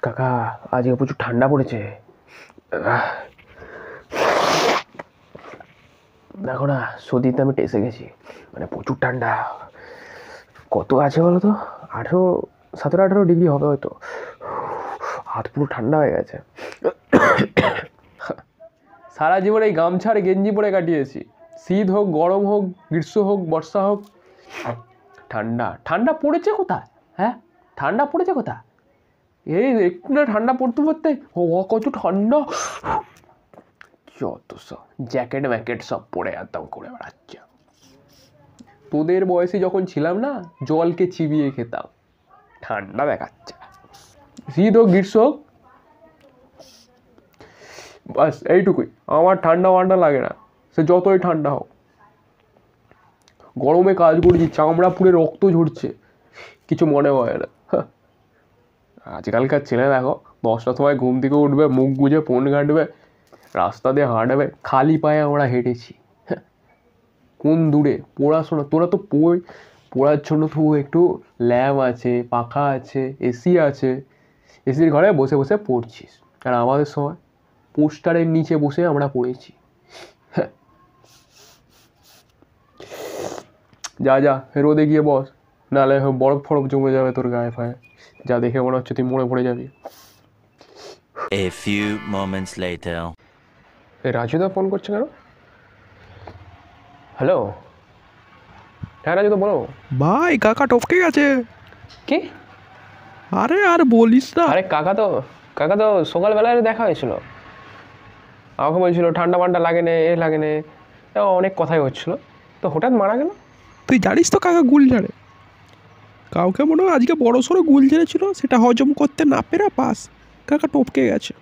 কাকা আজকে প্রচুর ঠান্ডা পড়েছে। দেখো না, সৌদিতে আমি টেসে গেছি, মানে প্রচুর ঠান্ডা। কত আছে বলো তো, 17-18 ডিগ্রি হবে হয়তো। হাত পুরো ঠান্ডা হয়ে গেছে। সারা জীবন এই গামছার গেঞ্জি পরে কাটিয়েছি। শীত হোক, গরম হোক, গ্রীষ্ম হোক, বর্ষা হোক, ঠান্ডা ঠান্ডা পড়েছে কোথায়? হ্যাঁ, ঠান্ডা পড়েছে কোথায়? এই একটু না ঠান্ডা পড়তে পড়তে কত ঠান্ডা, যত সব জ্যাকেট ম্যাকেট সব পরে একদম করে বেড়াচ্ছে। তোদের বয়সে যখন ছিলাম না, জলকে চিবিয়ে খেতাম, ঠান্ডা দেখাচ্ছে। শীত হোক, গ্রীষ্ম হোক, বাস এইটুকুই। আমার ঠান্ডা ফান্ডা লাগে না, সে যতই ঠান্ডা হোক। গরমে কাজ করছি, চামড়া পুড়ে রক্ত ঝরছে, কিছু মনে হয় না। আজকালকার ছেলে দেখো, 10টার সময় ঘুম থেকে উঠবে, মুখ গুজে ফোন ঘাঁটবে, রাস্তা দিয়ে হাঁটবে। খালি পায়ে আমরা হেঁটেছি, কোন দূরে পড়াশোনা। তোরা তো পড়ার জন্য তো একটু ল্যাম্প আছে, পাখা আছে, এসি আছে, এসির ঘরে বসে বসে পড়ছিস। আর আমাদের সময় পোস্টারের নিচে বসে আমরা পড়েছি। যা যা রোদে গিয়ে বস, নাহলে বরফ ফরফ জমে যাবে তোর গায়ে ফায়ে। যা দেখে মনে হচ্ছে তুই মরে পড়ে যাবি। A few moments later. রাজুদা ফোন করছে কেন? হ্যালো, হ্যাঁ রাজুদা বলো। ভাই কাকা টপকে গেছে। কি? আরে আর বলিস না। আরে কাকা তো সকালবেলায় দেখা হয়েছিল, আমাকে বলছিল ঠান্ডা ফান্ডা লাগে না, এ লাগে না, অনেক কথাই হচ্ছিল। তো হঠাৎ মারা গেল। তুই জানিস তো কাকা গুল ঝাড়ে। কাউকে মনে হয় আজকে বড় সড়ো গুল ঝেড়েছিল, সেটা হজম করতে না পেরে পাস কাকা টপকে গেছে।